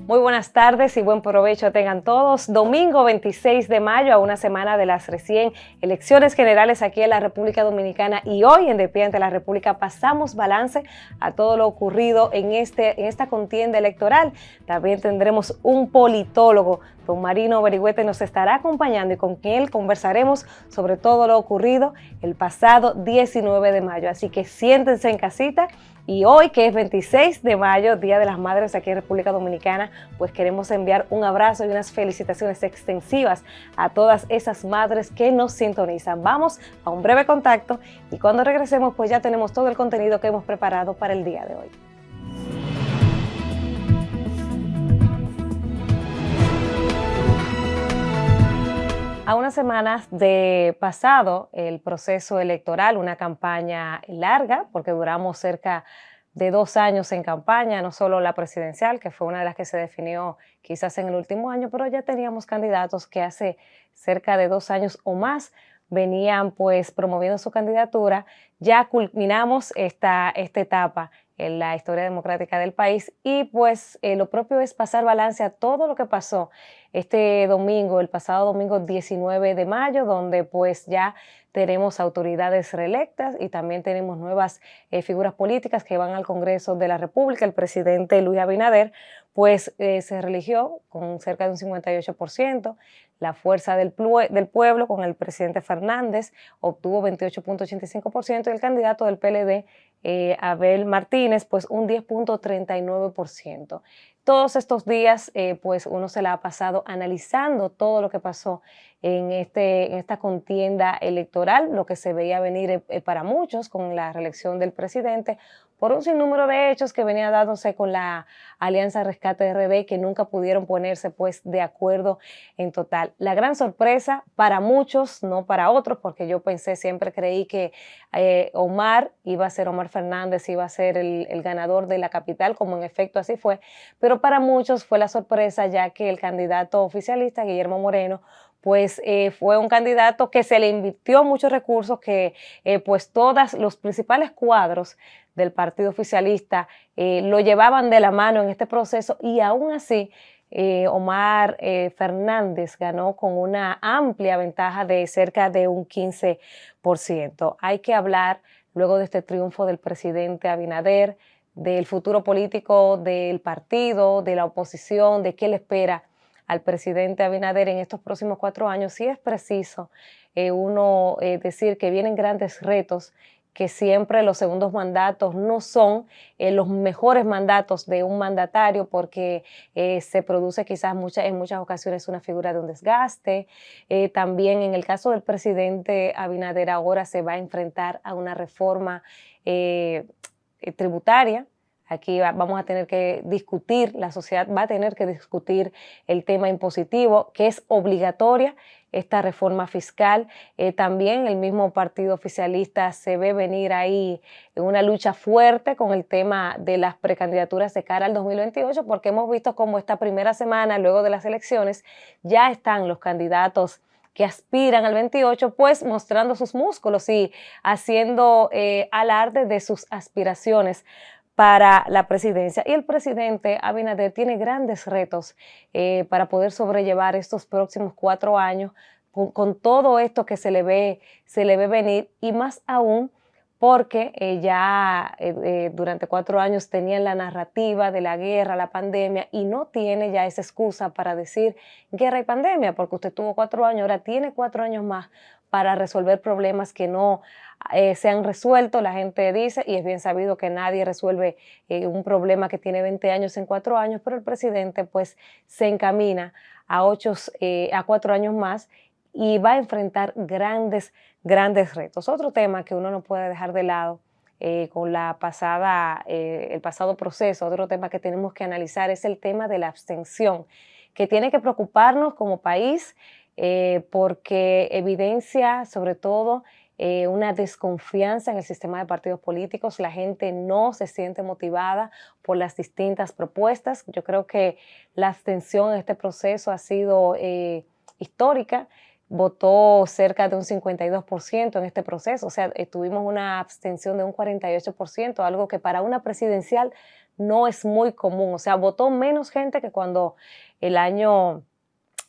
Muy buenas tardes y buen provecho tengan todos. Domingo 26 de mayo, a una semana de las recién elecciones generales aquí en la República Dominicana, y hoy en De Pie ante la República pasamos balance a todo lo ocurrido en esta contienda electoral. También tendremos un politólogo, don Marino Berigüete, nos estará acompañando y con quien él conversaremos sobre todo lo ocurrido el pasado 19 de mayo. Así que siéntense en casita. Y hoy, que es 26 de mayo, Día de las Madres aquí en República Dominicana, pues queremos enviar un abrazo y unas felicitaciones extensivas a todas esas madres que nos sintonizan. Vamos a un breve contacto y cuando regresemos pues ya tenemos todo el contenido que hemos preparado para el día de hoy. A unas semanas de pasado el proceso electoral, una campaña larga, porque duramos cerca de 2 años en campaña, no solo la presidencial, que fue una de las que se definió quizás en el último año, pero ya teníamos candidatos que hace cerca de 2 años o más venían pues promoviendo su candidatura. Ya culminamos esta etapa en la historia democrática del país y pues lo propio es pasar balance a todo lo que pasó este domingo, el pasado domingo 19 de mayo, donde pues ya tenemos autoridades reelectas y también tenemos nuevas figuras políticas que van al Congreso de la República. El presidente Luis Abinader pues se reeligió con cerca de un 58%. La Fuerza del Pueblo con el presidente Fernández obtuvo 28.85% y el candidato del PLD, Abel Martínez, pues un 10.39%. Todos estos días, pues uno se la ha pasado analizando todo lo que pasó en esta contienda electoral, lo que se veía venir para muchos con la reelección del presidente, por un sinnúmero de hechos que venía dándose con la Alianza Rescate RD, que nunca pudieron ponerse pues de acuerdo en total. La gran sorpresa para muchos, no para otros, porque yo siempre creí que Omar Fernández iba a ser el ganador de la capital, como en efecto así fue, pero para muchos fue la sorpresa, ya que el candidato oficialista, Guillermo Moreno, pues fue un candidato que se le invirtió muchos recursos, que pues todos los principales cuadros del partido oficialista lo llevaban de la mano en este proceso, y aún así Omar Fernández ganó con una amplia ventaja de cerca de un 15%. Hay que hablar, luego de este triunfo del presidente Abinader, del futuro político del partido, de la oposición, de qué le espera al presidente Abinader en estos próximos 4 años. Sí es preciso uno decir que vienen grandes retos, que siempre los segundos mandatos no son los mejores mandatos de un mandatario, porque se produce quizás en muchas ocasiones una figura de un desgaste. También en el caso del presidente Abinader ahora se va a enfrentar a una reforma tributaria. Aquí vamos a tener que discutir, la sociedad va a tener que discutir el tema impositivo, que es obligatoria esta reforma fiscal. También el mismo partido oficialista se ve venir ahí en una lucha fuerte con el tema de las precandidaturas de cara al 2028, porque hemos visto cómo esta primera semana, luego de las elecciones, ya están los candidatos que aspiran al 28, pues mostrando sus músculos y haciendo alarde de sus aspiraciones para la presidencia. Y el presidente Abinader tiene grandes retos para poder sobrellevar estos próximos 4 años con todo esto que se le ve venir, y más aún porque durante 4 años tenían la narrativa de la guerra, la pandemia, y no tiene ya esa excusa para decir guerra y pandemia, porque usted tuvo 4 años, ahora tiene 4 años más para resolver problemas que no se han resuelto. La gente dice, y es bien sabido que nadie resuelve un problema que tiene 20 años en 4 años, pero el presidente pues se encamina a 4 años más y va a enfrentar grandes retos. Otro tema que uno no puede dejar de lado con el pasado proceso, otro tema que tenemos que analizar es el tema de la abstención, que tiene que preocuparnos como país, porque evidencia sobre todo una desconfianza en el sistema de partidos políticos. La gente no se siente motivada por las distintas propuestas. Yo creo que la abstención en este proceso ha sido histórica. Votó cerca de un 52% en este proceso, o sea, tuvimos una abstención de un 48%, algo que para una presidencial no es muy común, o sea, votó menos gente que cuando el año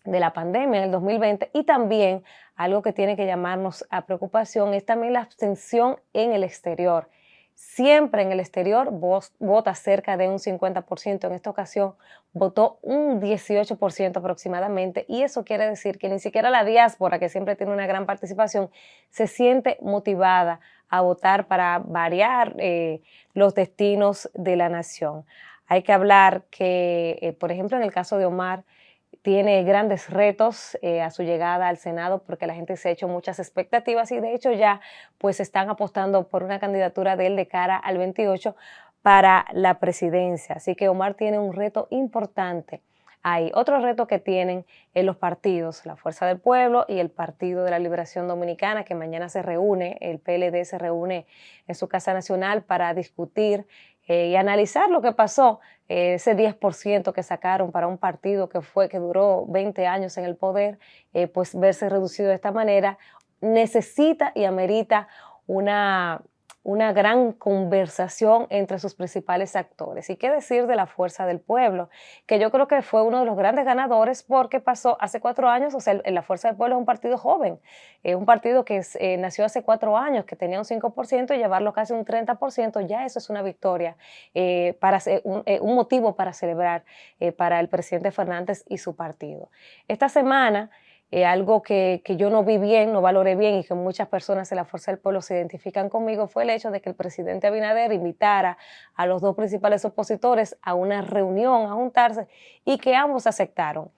de la pandemia, en el 2020, y también algo que tiene que llamarnos a preocupación es también la abstención en el exterior. Siempre en el exterior vota cerca de un 50%, en esta ocasión votó un 18% aproximadamente, y eso quiere decir que ni siquiera la diáspora, que siempre tiene una gran participación, se siente motivada a votar para variar los destinos de la nación. Hay que hablar que, por ejemplo, en el caso de Omar, tiene grandes retos a su llegada al Senado porque la gente se ha hecho muchas expectativas y de hecho ya pues están apostando por una candidatura de él de cara al 28 para la presidencia. Así que Omar tiene un reto importante ahí. Otro reto que tienen los partidos, la Fuerza del Pueblo y el Partido de la Liberación Dominicana, que mañana se reúne, el PLD se reúne en su Casa Nacional para discutir y analizar lo que pasó, ese 10% que sacaron para un partido que duró 20 años en el poder, pues verse reducido de esta manera, necesita y amerita una gran conversación entre sus principales actores. ¿Y qué decir de la Fuerza del Pueblo? Que yo creo que fue uno de los grandes ganadores porque pasó hace 4 años, o sea, la Fuerza del Pueblo es un partido joven, es un partido que nació hace 4 años, que tenía un 5% y llevarlo casi un 30%, ya eso es una victoria, un motivo para celebrar para el presidente Fernández y su partido. Esta semana, algo que yo no vi bien, no valoré bien y que muchas personas de la Fuerza del Pueblo se identifican conmigo fue el hecho de que el presidente Abinader invitara a los 2 principales opositores a una reunión, a juntarse, y que ambos aceptaron.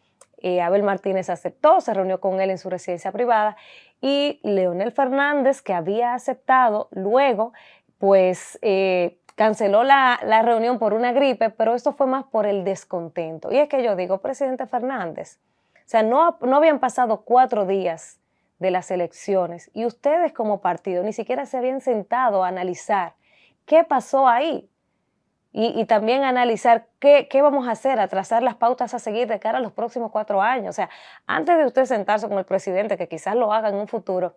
Abel Martínez aceptó, se reunió con él en su residencia privada, y Leonel Fernández, que había aceptado, luego pues canceló la reunión por una gripe, pero esto fue más por el descontento. Y es que yo digo, presidente Fernández, o sea, no habían pasado 4 días de las elecciones y ustedes como partido ni siquiera se habían sentado a analizar qué pasó ahí y también analizar qué vamos a hacer, a trazar las pautas a seguir de cara a los próximos 4 años. O sea, antes de usted sentarse con el presidente, que quizás lo haga en un futuro,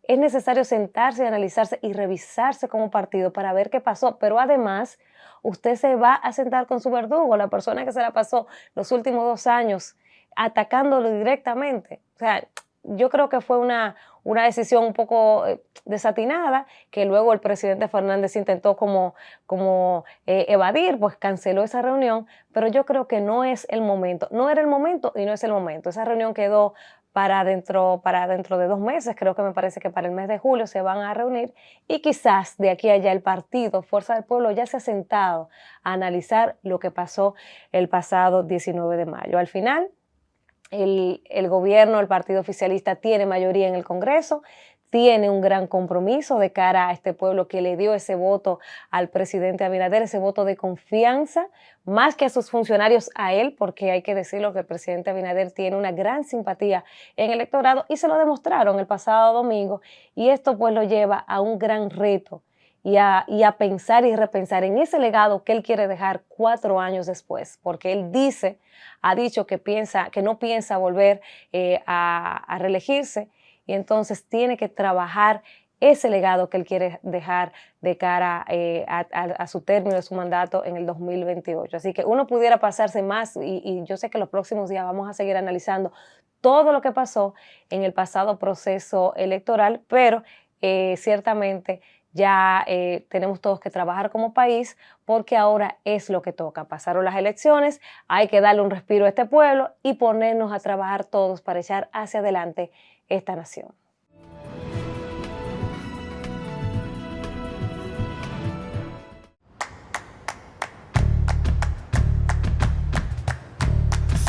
es necesario sentarse y analizarse y revisarse como partido para ver qué pasó. Pero además, usted se va a sentar con su verdugo, la persona que se la pasó los últimos 2 años atacándolo directamente. O sea, yo creo que fue una decisión un poco desatinada, que luego el presidente Fernández intentó como evadir, pues canceló esa reunión, pero yo creo que no es el momento. No era el momento y no es el momento. Esa reunión quedó para dentro de 2 meses, creo que me parece que para el mes de julio se van a reunir y quizás de aquí a allá el partido Fuerza del Pueblo ya se ha sentado a analizar lo que pasó el pasado 19 de mayo. Al final, el gobierno, el partido oficialista tiene mayoría en el Congreso, tiene un gran compromiso de cara a este pueblo que le dio ese voto al presidente Abinader, ese voto de confianza, más que a sus funcionarios, a él, porque hay que decirlo que el presidente Abinader tiene una gran simpatía en el electorado y se lo demostraron el pasado domingo, y esto pues lo lleva a un gran reto y a pensar y repensar en ese legado que él quiere dejar 4 años después, porque él ha dicho que no piensa volver a reelegirse, y entonces tiene que trabajar ese legado que él quiere dejar de cara a su término de su mandato en el 2028. Así que uno pudiera pasarse más, y yo sé que los próximos días vamos a seguir analizando todo lo que pasó en el pasado proceso electoral, pero ciertamente ya tenemos todos que trabajar como país, porque ahora es lo que toca. Pasaron las elecciones, hay que darle un respiro a este pueblo y ponernos a trabajar todos para echar hacia adelante esta nación.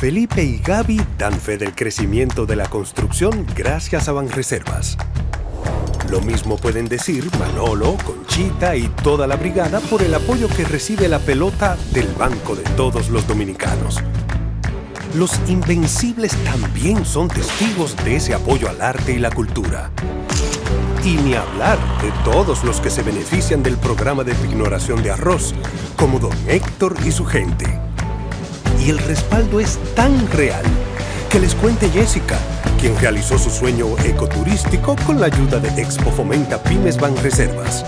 Felipe y Gaby dan fe del crecimiento de la construcción gracias a Banreservas. Lo mismo pueden decir Manolo, Conchita y toda la brigada por el apoyo que recibe la pelota del Banco de Todos los Dominicanos. Los Invencibles también son testigos de ese apoyo al arte y la cultura. Y ni hablar de todos los que se benefician del programa de pignoración de arroz, como don Héctor y su gente. Y el respaldo es tan real que les cuente Jessica, quien realizó su sueño ecoturístico con la ayuda de Expo Fomenta Pymes Banreservas.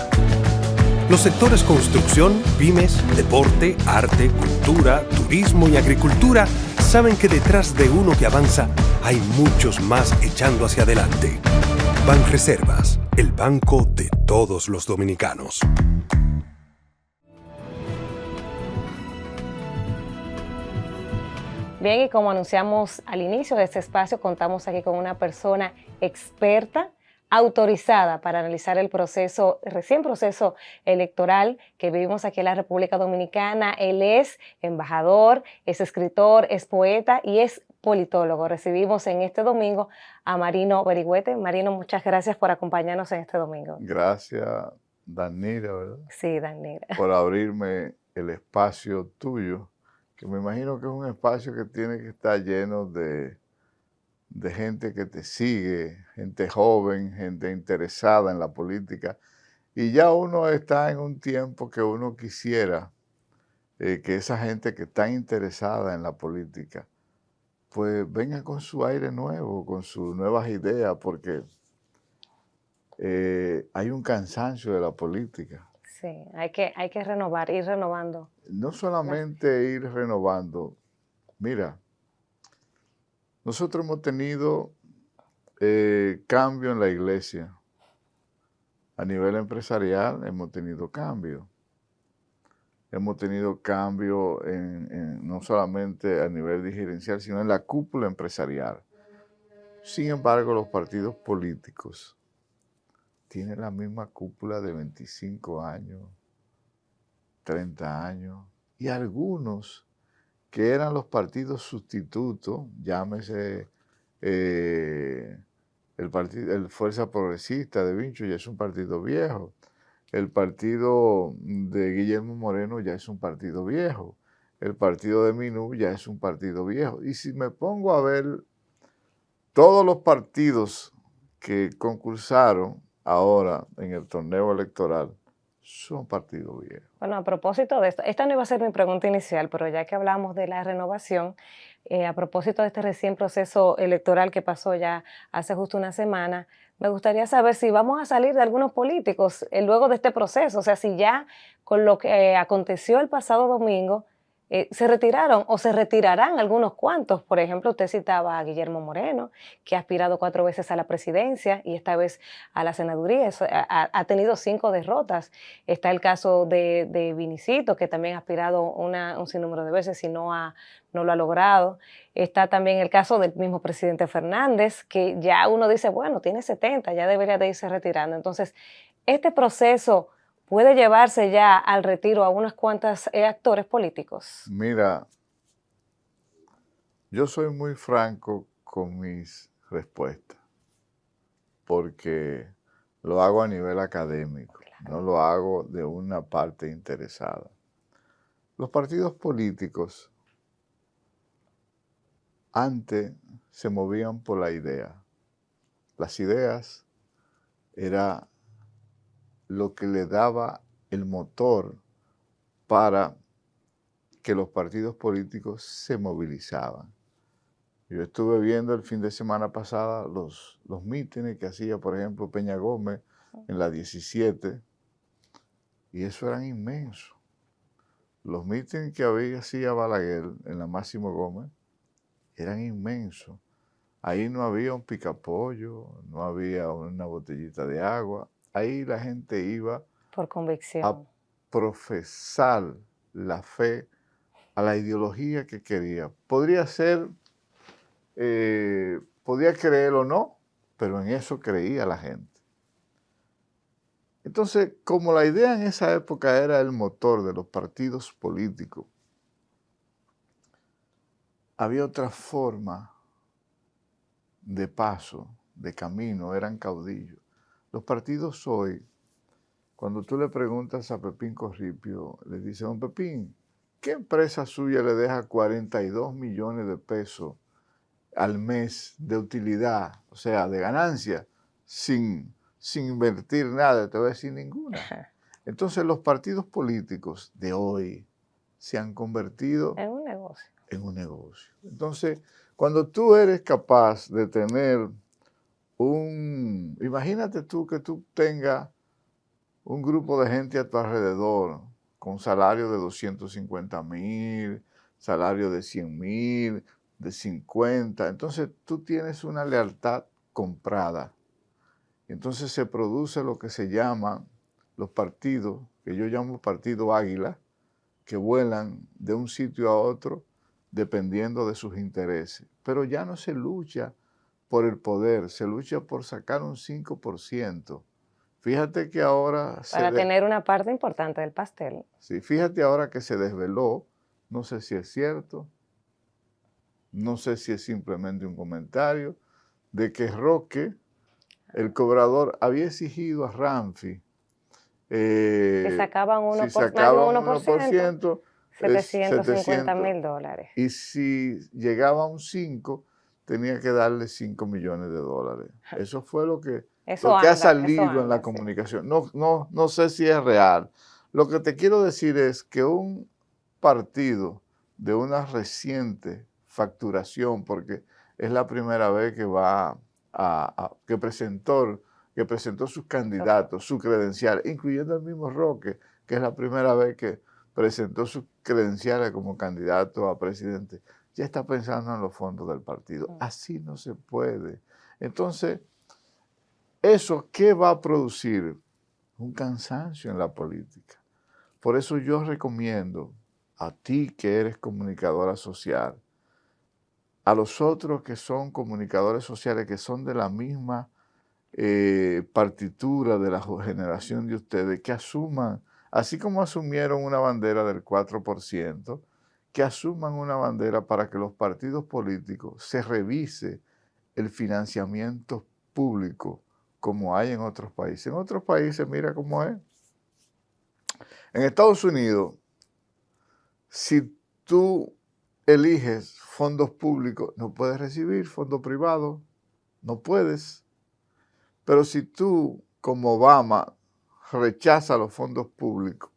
Los sectores construcción, pymes, deporte, arte, cultura, turismo y agricultura saben que detrás de uno que avanza hay muchos más echando hacia adelante. Banreservas, el banco de todos los dominicanos. Bien, y como anunciamos al inicio de este espacio, contamos aquí con una persona experta, autorizada para analizar el recién proceso electoral que vivimos aquí en la República Dominicana. Él es embajador, es escritor, es poeta y es politólogo. Recibimos en este domingo a Marino Berigüete. Marino, muchas gracias por acompañarnos en este domingo. Gracias, Danira, ¿verdad? Sí, Danira. Por abrirme el espacio tuyo, que me imagino que es un espacio que tiene que estar lleno de gente que te sigue, gente joven, gente interesada en la política. Y ya uno está en un tiempo que uno quisiera que esa gente que está interesada en la política, pues venga con su aire nuevo, con sus nuevas ideas, porque hay un cansancio de la política. Sí, hay que renovar, ir renovando. No solamente ir renovando. Mira, nosotros hemos tenido cambio en la iglesia. A nivel empresarial hemos tenido cambio. Hemos tenido cambio no solamente a nivel dirigencial, sino en la cúpula empresarial. Sin embargo, los partidos políticos tienen la misma cúpula de 25 años, 30 años, y algunos que eran los partidos sustitutos, llámese el Fuerza Progresista de Vincho, ya es un partido viejo. El partido de Guillermo Moreno ya es un partido viejo. El partido de Minú ya es un partido viejo. Y si me pongo a ver todos los partidos que concursaron ahora en el torneo electoral, son partidos viejos. Bueno, a propósito de esto, esta no iba a ser mi pregunta inicial, pero ya que hablamos de la renovación, a propósito de este recién proceso electoral que pasó ya hace justo una semana, me gustaría saber si vamos a salir de algunos políticos luego de este proceso, o sea, si ya con lo que aconteció el pasado domingo, se retiraron o se retirarán algunos cuantos. Por ejemplo, usted citaba a Guillermo Moreno, que ha aspirado 4 veces a la presidencia y esta vez a la senaduría. Ha tenido 5 derrotas. Está el caso de Vinicito, que también ha aspirado un sinnúmero de veces y no lo ha logrado. Está también el caso del mismo presidente Fernández, que ya uno dice, bueno, tiene 70, ya debería de irse retirando. Entonces, este proceso ¿puede llevarse ya al retiro a unos cuantos actores políticos? Mira, yo soy muy franco con mis respuestas, porque lo hago a nivel académico, no lo hago de una parte interesada. Los partidos políticos antes se movían por la idea. Las ideas era lo que le daba el motor para que los partidos políticos se movilizaban. Yo estuve viendo el fin de semana pasada los mítines que hacía, por ejemplo, Peña Gómez en la 17, y eso eran inmensos. Los mítines que hacía Balaguer en la Máximo Gómez eran inmensos. Ahí no había un picapollo, no había una botellita de agua. Ahí la gente iba por convicción a profesar la fe a la ideología que quería. Podría creer o no, pero en eso creía la gente. Entonces, como la idea en esa época era el motor de los partidos políticos, había otra forma de paso, de camino, eran caudillos. Los partidos hoy, cuando tú le preguntas a Pepín Corripio, le dice, don Pepín, ¿qué empresa suya le deja 42 millones de pesos al mes de utilidad, o sea, de ganancia, sin invertir nada? Te voy a decir ninguna. Entonces los partidos políticos de hoy se han convertido en un negocio. Entonces, cuando tú eres capaz de tener imagínate tú que tú tengas un grupo de gente a tu alrededor con salario de 250,000, salario de 100,000, de 50. Entonces tú tienes una lealtad comprada. Entonces se produce lo que se llaman los partidos, que yo llamo partido águila, que vuelan de un sitio a otro dependiendo de sus intereses. Pero ya no se lucha por el poder, se lucha por sacar un 5%. Fíjate que ahora Para tener una parte importante del pastel. Sí, fíjate ahora que se desveló, no sé si es cierto, no sé si es simplemente un comentario, de que Roque, el cobrador, había exigido a Ramfi Si sacaban si 1%, sacaban más de 1%, $750,000. y si llegaba a un 5, tenía que darle 5 millones de dólares. Eso fue lo que ha salido en la comunicación. No sé si es real. Lo que te quiero decir es que un partido de una reciente facturación, porque es la primera vez que que presentó sus candidatos, su credencial, incluyendo el mismo Roque, que es la primera vez que presentó sus credenciales como candidato a presidente, ya está pensando en los fondos del partido. Así no se puede. Entonces, ¿eso qué va a producir? Un cansancio en la política. Por eso yo recomiendo a ti que eres comunicadora social, a los otros que son comunicadores sociales, que son de la misma partitura de la generación de ustedes, que asuman, así como asumieron una bandera del 4%, que asuman una bandera para que los partidos políticos se revise el financiamiento público como hay en otros países. En otros países, mira cómo es. En Estados Unidos, si tú eliges fondos públicos, no puedes recibir fondos privados, no puedes. Pero si tú, como Obama, rechazas los fondos públicos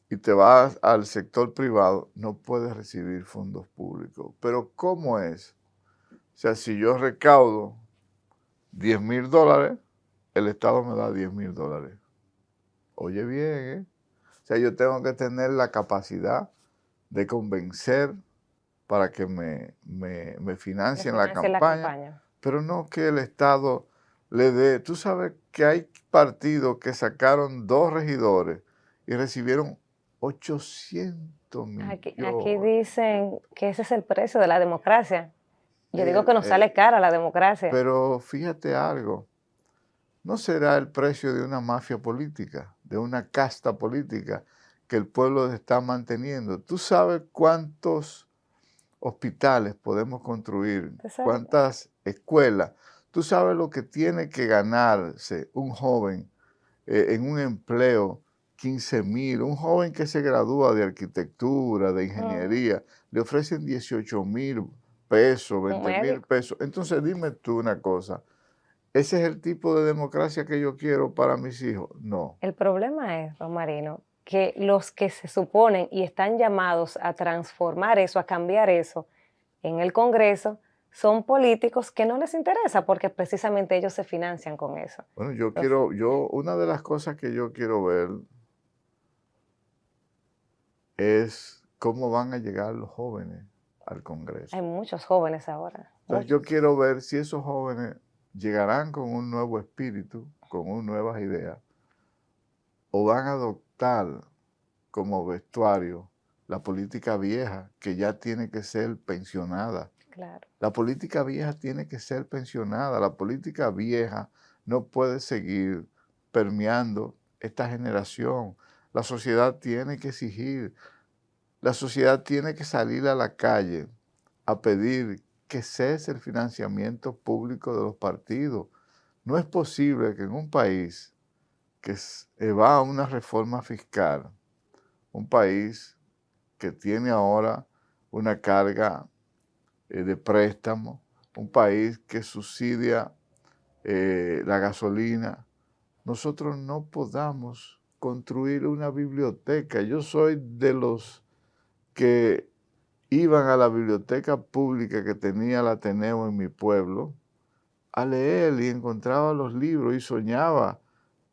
y te vas al sector privado, no puedes recibir fondos públicos. Pero ¿cómo es? O sea, si yo recaudo $10,000, el Estado me da $10,000. Oye bien, ¿eh? O sea, yo tengo que tener la capacidad de convencer para que me financien la campaña, pero no que el Estado le dé. Tú sabes que hay partidos que sacaron 2 regidores y recibieron 800 millones. Aquí dicen que ese es el precio de la democracia. Yo digo que nos sale cara la democracia. Pero fíjate algo, ¿no será el precio de una mafia política, de una casta política que el pueblo está manteniendo? ¿Tú sabes cuántos hospitales podemos construir? ¿Cuántas escuelas? ¿Tú sabes lo que tiene que ganarse un joven en un empleo? 15,000. Un joven que se gradúa de arquitectura, de ingeniería, le ofrecen 18,000 pesos, 20,000 pesos. Entonces dime tú una cosa, ¿ese es el tipo de democracia que yo quiero para mis hijos? No. El problema es, Romarino, que los que se suponen y están llamados a transformar eso, a cambiar eso en el Congreso, son políticos que no les interesa porque precisamente ellos se financian con eso. Bueno, una de las cosas que yo quiero ver es cómo van a llegar los jóvenes al Congreso. Hay muchos jóvenes ahora. Entonces yo quiero ver si esos jóvenes llegarán con un nuevo espíritu, con unas nuevas ideas, o van a adoptar como vestuario la política vieja, que ya tiene que ser pensionada. Claro. La política vieja tiene que ser pensionada. La política vieja no puede seguir permeando esta generación. La sociedad tiene que exigir. La sociedad tiene que salir a la calle a pedir que cese el financiamiento público de los partidos. No es posible que en un país que va a una reforma fiscal, un país que tiene ahora una carga de préstamo, un país que subsidia la gasolina, nosotros no podamos construir una biblioteca. Yo soy de los que iban a la biblioteca pública que tenía el Ateneo en mi pueblo a leer y encontraba los libros y soñaba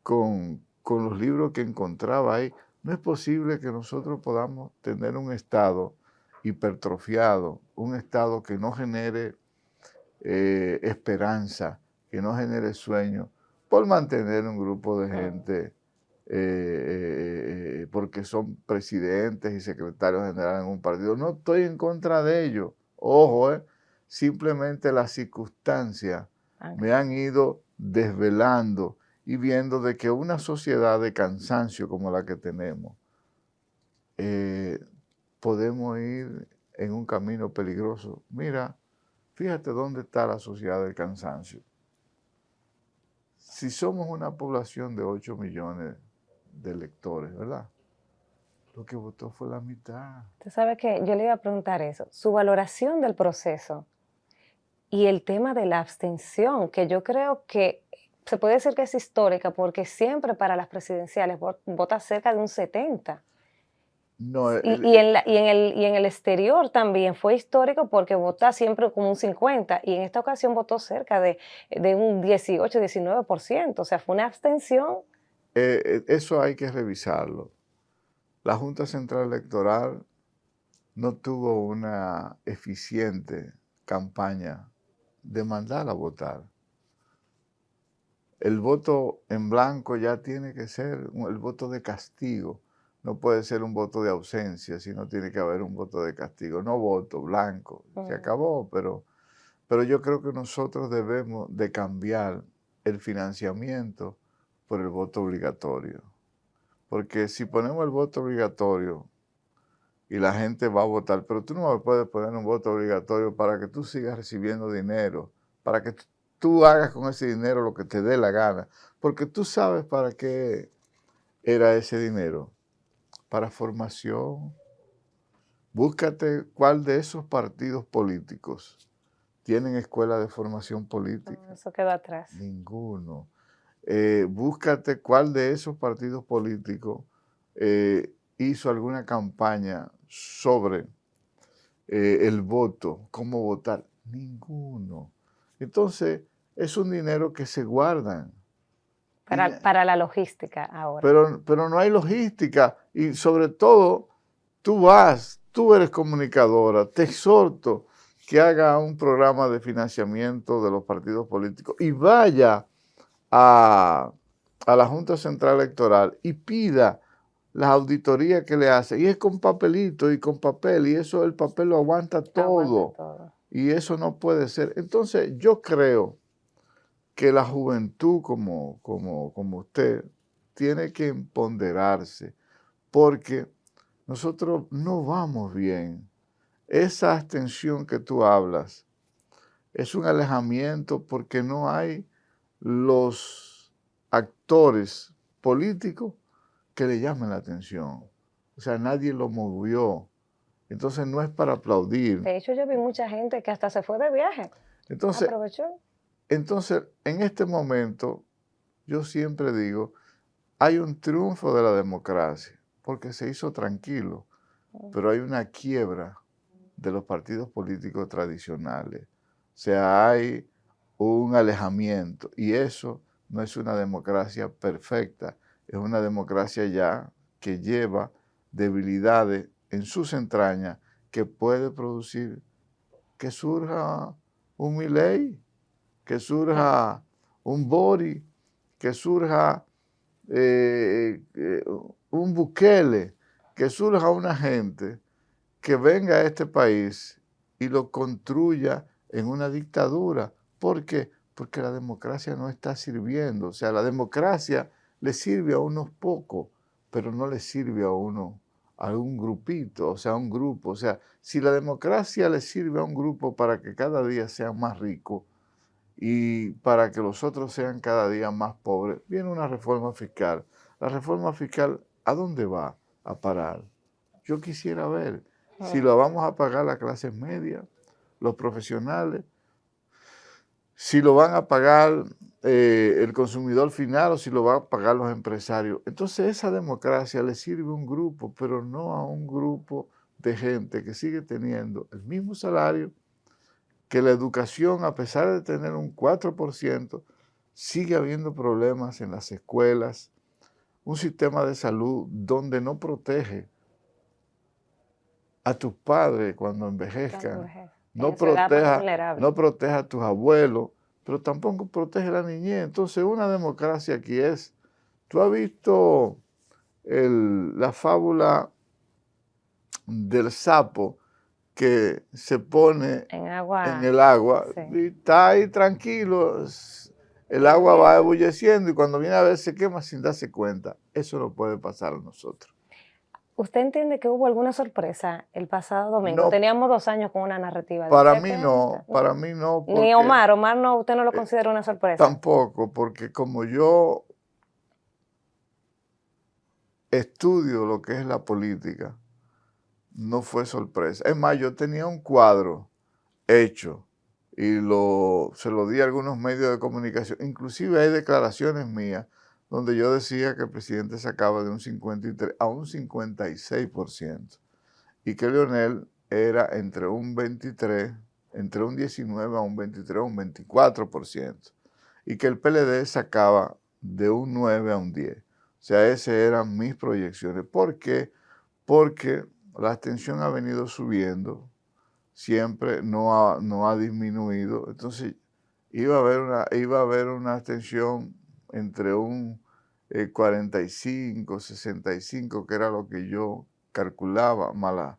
con con los libros que encontraba ahí, no es posible que nosotros podamos tener un Estado hipertrofiado, un Estado que no genere esperanza, que no genere sueño, por mantener un grupo de gente, porque son presidentes y secretarios generales en un partido. No estoy en contra de ello, ojo, simplemente las circunstancias me han ido desvelando y viendo de que una sociedad de cansancio como la que tenemos, podemos ir en un camino peligroso. Mira, fíjate dónde está la sociedad del cansancio. Si somos una población de 8 millones de electores, ¿verdad? Lo que votó fue la mitad. Usted sabe que yo le iba a preguntar eso, su valoración del proceso y el tema de la abstención, que yo creo que se puede decir que es histórica porque siempre para las presidenciales vota cerca de un 70%. No, Y en el exterior también fue histórico porque vota siempre como un 50% y en esta ocasión votó cerca de un 18, 19%. O sea, fue una abstención. eso hay que revisarlo. La Junta Central Electoral no tuvo una eficiente campaña de mandar a votar. El voto en blanco ya tiene que ser el voto de castigo. No puede ser un voto de ausencia, sino tiene que haber un voto de castigo. No voto blanco, se acabó, pero yo creo que nosotros debemos de cambiar el financiamiento por el voto obligatorio. Porque si ponemos el voto obligatorio y la gente va a votar, pero tú no me puedes poner un voto obligatorio para que tú sigas recibiendo dinero, para que tú hagas con ese dinero lo que te dé la gana, porque tú sabes para qué era ese dinero. Para formación. Búscate cuál de esos partidos políticos tienen escuela de formación política. Eso quedó atrás. Ninguno. Búscate cuál de esos partidos políticos hizo alguna campaña sobre el voto, cómo votar. Ninguno. Entonces, es un dinero que se guardan. Para la logística ahora. Pero no hay logística y sobre todo tú eres comunicadora, te exhorto que haga un programa de financiamiento de los partidos políticos y vaya a la Junta Central Electoral y pida las auditorías que le hace. Y es con papelito y con papel y eso el papel lo aguanta todo. Y eso no puede ser. Entonces yo creo que la juventud como usted tiene que empoderarse porque nosotros no vamos bien. Esa abstención que tú hablas es un alejamiento porque no hay los actores políticos que le llamen la atención. O sea, nadie lo movió. Entonces no es para aplaudir. De hecho, yo vi mucha gente que hasta se fue de viaje. Entonces, aprovechó. Entonces, en este momento, yo siempre digo, hay un triunfo de la democracia, porque se hizo tranquilo, pero hay una quiebra de los partidos políticos tradicionales. O sea, hay un alejamiento, y eso no es una democracia perfecta, es una democracia ya que lleva debilidades en sus entrañas que puede producir que surja un Milei, que surja un Boric, que surja un Bukele, que surja una gente que venga a este país y lo construya en una dictadura. ¿Por qué? Porque la democracia no está sirviendo. O sea, la democracia le sirve a unos pocos, pero no le sirve a un grupito, o sea, a un grupo. O sea, si la democracia le sirve a un grupo para que cada día sea más rico, y para que los otros sean cada día más pobres, viene una reforma fiscal. La reforma fiscal, ¿a dónde va a parar? Yo quisiera ver si lo vamos a pagar la clase media, los profesionales, si lo van a pagar el consumidor final o si lo van a pagar los empresarios. Entonces esa democracia le sirve a un grupo, pero no a un grupo de gente que sigue teniendo el mismo salario, que la educación, a pesar de tener un 4%, sigue habiendo problemas en las escuelas. un sistema de salud donde no protege a tus padres cuando envejezcan, no en su edad más proteja, vulnerable. no proteja a tus abuelos, pero tampoco protege a la niñez. Entonces, una democracia aquí es, tú has visto la fábula del sapo que se pone En agua. en el agua Sí. y está ahí tranquilo, el agua va ebulleciendo y cuando viene a ver se quema sin darse cuenta. Eso no puede pasar a nosotros. ¿Usted entiende que hubo alguna sorpresa el pasado domingo? No. Teníamos 2 años con una narrativa Para diferente. mí no, para mí no. Ni porque Omar, no, usted no lo considera una sorpresa. Tampoco, porque como yo estudio lo que es la política, no fue sorpresa. Es más, yo tenía un cuadro hecho y se lo di a algunos medios de comunicación. Inclusive hay declaraciones mías donde yo decía que el presidente sacaba de un 53 a un 56% y que Leonel era entre un 23, entre un 19 a un 23 a un 24% y que el PLD sacaba de un 9 a un 10. O sea, esas eran mis proyecciones. ¿Por qué? Porque la abstención ha venido subiendo, siempre no ha disminuido. Entonces, iba a haber una abstención entre un 45, 65, que era lo que yo calculaba, más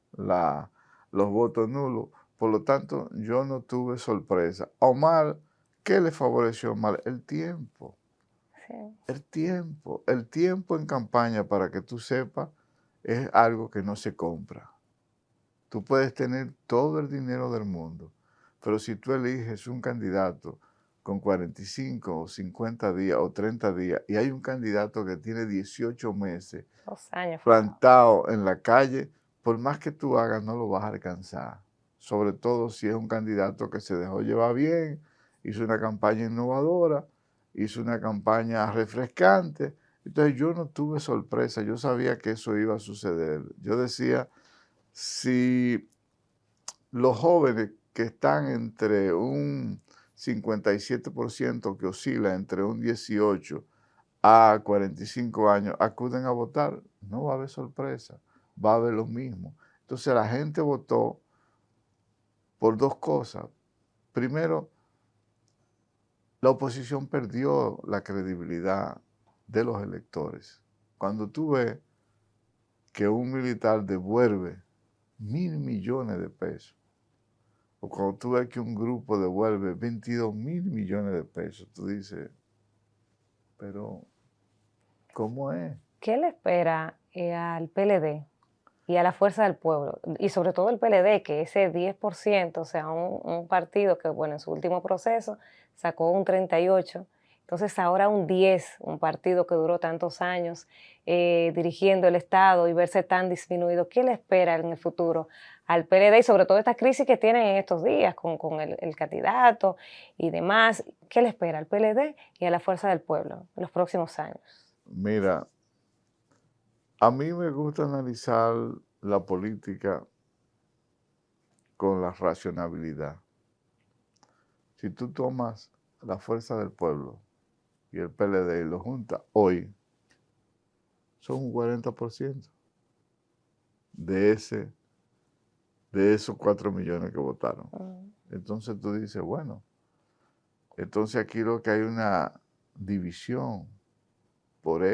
los votos nulos. Por lo tanto, yo no tuve sorpresa. A Omar, ¿qué le favoreció a Omar? El tiempo. Sí. El tiempo en campaña, para que tú sepas, es algo que no se compra. Tú puedes tener todo el dinero del mundo, pero si tú eliges un candidato con 45 o 50 días o 30 días y hay un candidato que tiene 18 meses 2 años. plantado en la calle, por más que tú hagas no lo vas a alcanzar. Sobre todo si es un candidato que se dejó llevar bien, hizo una campaña innovadora, hizo una campaña refrescante. Entonces yo no tuve sorpresa, yo sabía que eso iba a suceder. Yo decía, si los jóvenes que están entre un 57% que oscila entre un 18 a 45 años acuden a votar, no va a haber sorpresa, va a haber lo mismo. Entonces la gente votó por dos cosas. Primero, la oposición perdió la credibilidad de los electores. Cuando tú ves que un militar devuelve 1.000 millones de pesos, o cuando tú ves que un grupo devuelve 22.000 millones de pesos, tú dices, pero ¿cómo es? ¿Qué le espera al PLD y a la Fuerza del Pueblo? Y sobre todo el PLD, que ese 10%, o sea, un partido que, bueno, en su último proceso sacó un 38%, entonces ahora un 10%, un partido que duró tantos años dirigiendo el Estado y verse tan disminuido. ¿Qué le espera en el futuro al PLD y sobre todo esta crisis que tienen en estos días con el candidato y demás? ¿Qué le espera al PLD y a la Fuerza del Pueblo en los próximos años? Mira, a mí me gusta analizar la política con la racionalidad. Si tú tomas la Fuerza del Pueblo y el PLD y lo juntas hoy, son un 40% de esos 4 millones que votaron. Entonces tú dices, bueno, entonces aquí lo que hay una división por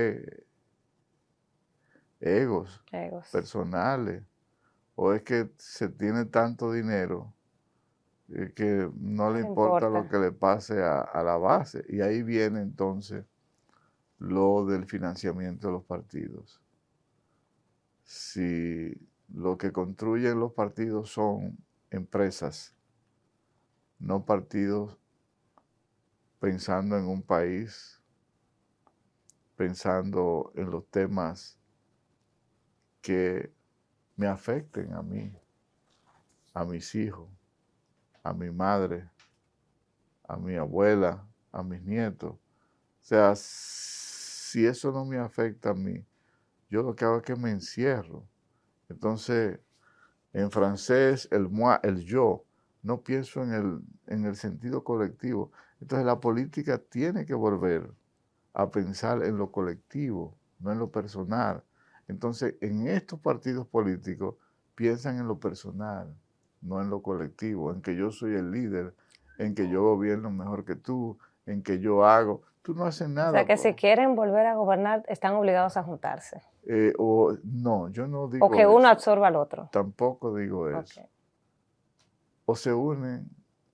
egos personales, o es que se tiene tanto dinero que no le importa lo que le pase a la base. Y ahí viene entonces lo del financiamiento de los partidos. Si lo que construyen los partidos son empresas, no partidos pensando en un país, pensando en los temas que me afecten a mí, a mis hijos, a mi madre, a mi abuela, a mis nietos. O sea, si eso no me afecta a mí, yo lo que hago es que me encierro. Entonces, en francés, el moi, el yo, no pienso en el sentido colectivo. Entonces, la política tiene que volver a pensar en lo colectivo, no en lo personal. Entonces, en estos partidos políticos piensan en lo personal, no en lo colectivo, en que yo soy el líder, en que yo gobierno mejor que tú, en que yo hago. Tú no haces nada. O sea, que si quieren volver a gobernar, están obligados a juntarse. No, yo no digo O que uno absorba al otro. Tampoco digo eso. Okay. O se unen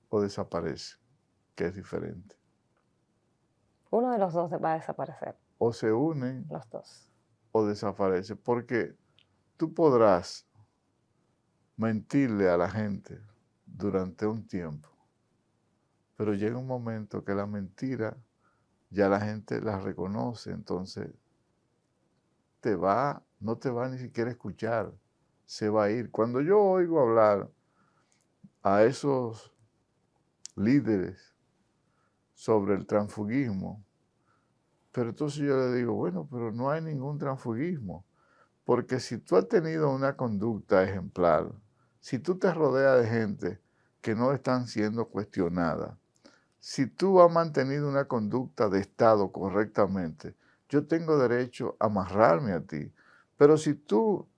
o desaparecen, que es diferente. Uno de los dos va a desaparecer. O se unen los dos. O desaparecen. Porque tú podrás mentirle a la gente durante un tiempo, pero llega un momento que la mentira ya la gente la reconoce, entonces no te va ni siquiera a escuchar, se va a ir. Cuando yo oigo hablar a esos líderes sobre el transfugismo, pero entonces yo le digo, bueno, pero no hay ningún transfugismo, porque si tú has tenido una conducta ejemplar, si tú te rodeas de gente que no están siendo cuestionadas, si tú has mantenido una conducta de Estado correctamente, yo tengo derecho a amarrarme a ti. Pero si tú,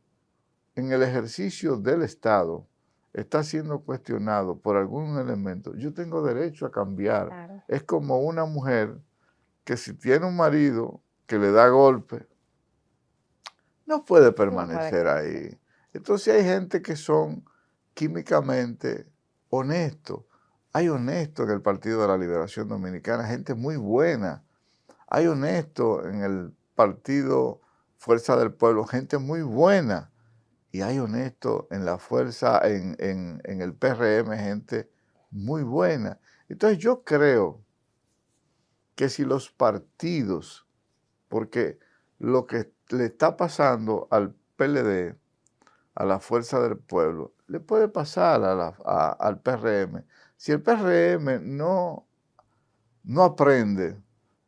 en el ejercicio del Estado, estás siendo cuestionado por algún elemento, yo tengo derecho a cambiar. Claro. Es como una mujer que si tiene un marido que le da golpe, no puede permanecer ahí. Entonces hay gente que son químicamente honestos. Hay honestos en el Partido de la Liberación Dominicana, gente muy buena. Hay honestos en el Partido Fuerza del Pueblo, gente muy buena. Y hay honestos en la fuerza, en el PRM, gente muy buena. Entonces yo creo que si los partidos, porque lo que le está pasando al PLD, a la Fuerza del Pueblo, le puede pasar al PRM. Si el PRM no aprende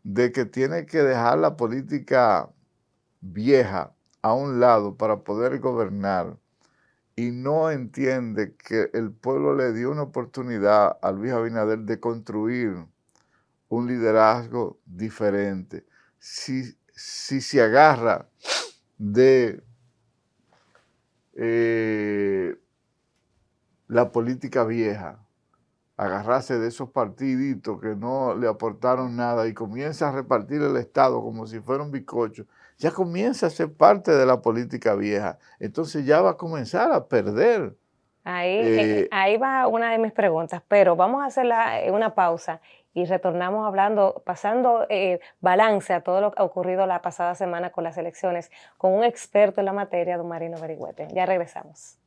de que tiene que dejar la política vieja a un lado para poder gobernar y no entiende que el pueblo le dio una oportunidad a Luis Abinader de construir un liderazgo diferente, si se agarra de la política vieja, agarrarse de esos partiditos que no le aportaron nada y comienza a repartir el Estado como si fuera un bizcocho, ya comienza a ser parte de la política vieja. Entonces ya va a comenzar a perder. Ahí va una de mis preguntas, pero vamos a hacer una pausa y retornamos pasando balance a todo lo que ha ocurrido la pasada semana con las elecciones, con un experto en la materia, don Marino Berigüete. Ya regresamos.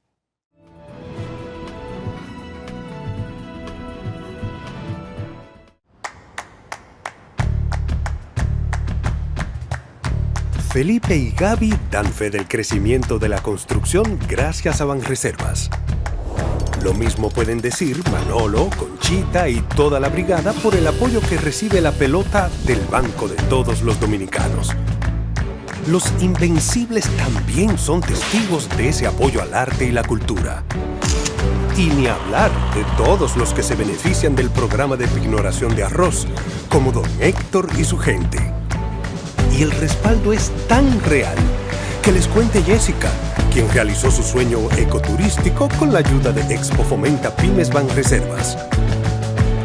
Felipe y Gaby dan fe del crecimiento de la construcción gracias a Banreservas. Lo mismo pueden decir Manolo, Conchita y toda la brigada por el apoyo que recibe la pelota del Banco de Todos los Dominicanos. Los Invencibles también son testigos de ese apoyo al arte y la cultura. Y ni hablar de todos los que se benefician del programa de pignoración de arroz, como don Héctor y su gente. Y el respaldo es tan real que les cuente Jessica, quien realizó su sueño ecoturístico con la ayuda de Expo Fomenta Pymes Banreservas.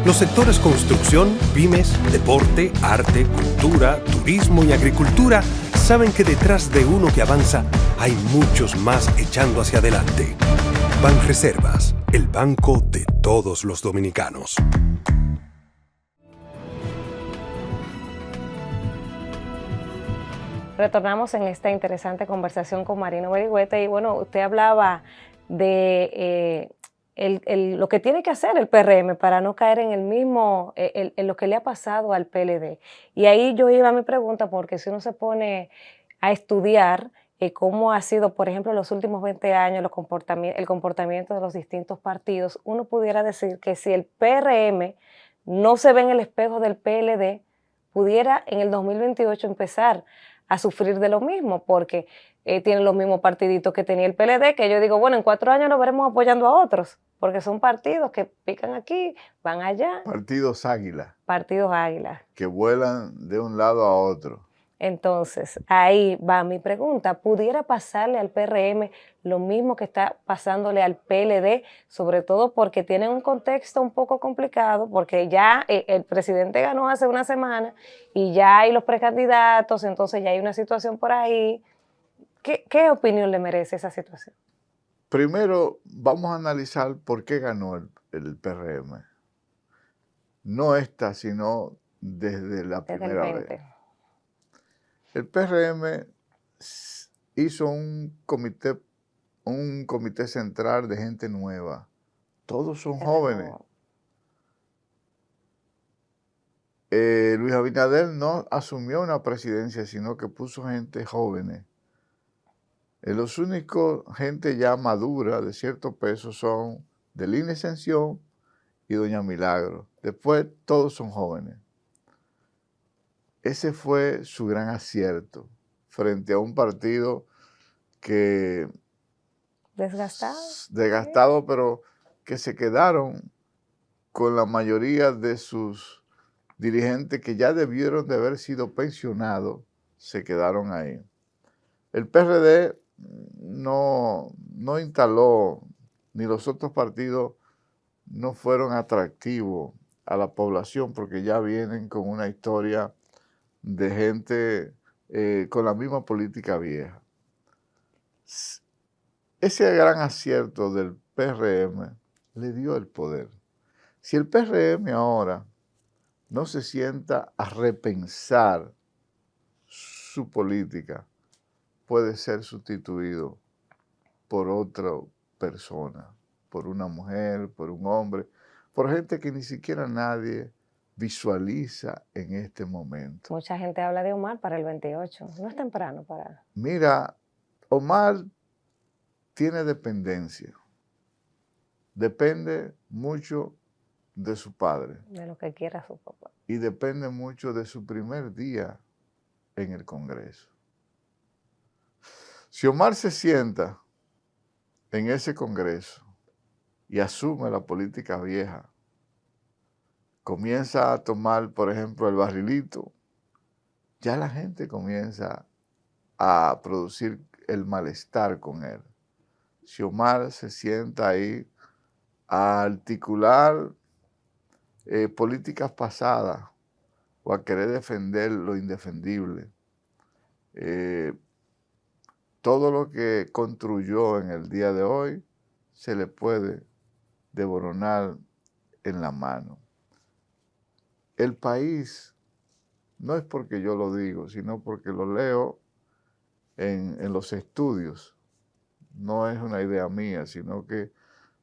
Los sectores construcción, pymes, deporte, arte, cultura, turismo y agricultura saben que detrás de uno que avanza hay muchos más echando hacia adelante. Banreservas, el banco de todos los dominicanos. Retornamos en esta interesante conversación con Marino Berigüete y bueno, usted hablaba de lo que tiene que hacer el PRM para no caer en el mismo, en lo que le ha pasado al PLD. Y ahí yo iba a mi pregunta, porque si uno se pone a estudiar cómo ha sido, por ejemplo, en los últimos 20 años el comportamiento de los distintos partidos, uno pudiera decir que si el PRM no se ve en el espejo del PLD, pudiera en el 2028 empezar a sufrir de lo mismo, porque tienen los mismos partiditos que tenía el PLD, que yo digo, bueno, en 4 años nos veremos apoyando a otros, porque son partidos que pican aquí, van allá. Partidos águila. Partidos águila. Que vuelan de un lado a otro. Entonces, ahí va mi pregunta. ¿Pudiera pasarle al PRM lo mismo que está pasándole al PLD? Sobre todo porque tienen un contexto un poco complicado, porque ya el presidente ganó hace una semana y ya hay los precandidatos, entonces ya hay una situación por ahí. ¿Qué opinión le merece esa situación? Primero, vamos a analizar por qué ganó el PRM. No esta, sino desde la Desde el primera vez. 20. El PRM hizo un comité central de gente nueva. Todos son jóvenes. Luis Abinader no asumió una presidencia, sino que puso gente jóvenes. Los únicos gente ya madura de cierto peso son Delina Ascensión y Doña Milagro. Después todos son jóvenes. Ese fue su gran acierto frente a un partido que desgastado, pero que se quedaron con la mayoría de sus dirigentes que ya debieron de haber sido pensionados, se quedaron ahí. El PRD no instaló, ni los otros partidos no fueron atractivos a la población porque ya vienen con una historia de gente con la misma política vieja. Ese gran acierto del PRM le dio el poder. Si el PRM ahora no se sienta a repensar su política, puede ser sustituido por otra persona, por una mujer, por un hombre, por gente que ni siquiera nadie visualiza en este momento. Mucha gente habla de Omar para el 28. No es temprano para... Mira, Omar tiene dependencia. Depende mucho de su padre. De lo que quiera su papá. Y depende mucho de su primer día en el Congreso. Si Omar se sienta en ese Congreso y asume la política vieja, comienza a tomar, por ejemplo, el barrilito, ya la gente comienza a producir el malestar con él. Si Omar se sienta ahí a articular políticas pasadas o a querer defender lo indefendible, todo lo que construyó en el día de hoy se le puede desboronar en la mano. El país, no es porque yo lo digo, sino porque lo leo en los estudios. No es una idea mía, sino que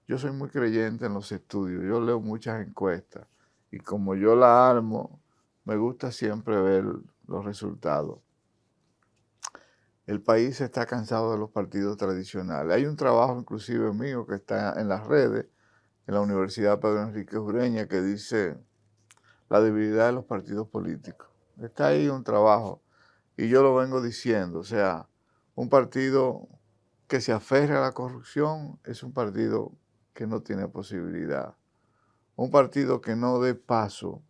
yo soy muy creyente en los estudios. Yo leo muchas encuestas y como yo la armo, me gusta siempre ver los resultados. El país está cansado de los partidos tradicionales. Hay un trabajo inclusive mío que está en las redes, en la Universidad Pedro Enrique Ureña, que dice la debilidad de los partidos políticos. Está ahí un trabajo y yo lo vengo diciendo. O sea, un partido que se aferre a la corrupción es un partido que no tiene posibilidad. Un partido que no dé paso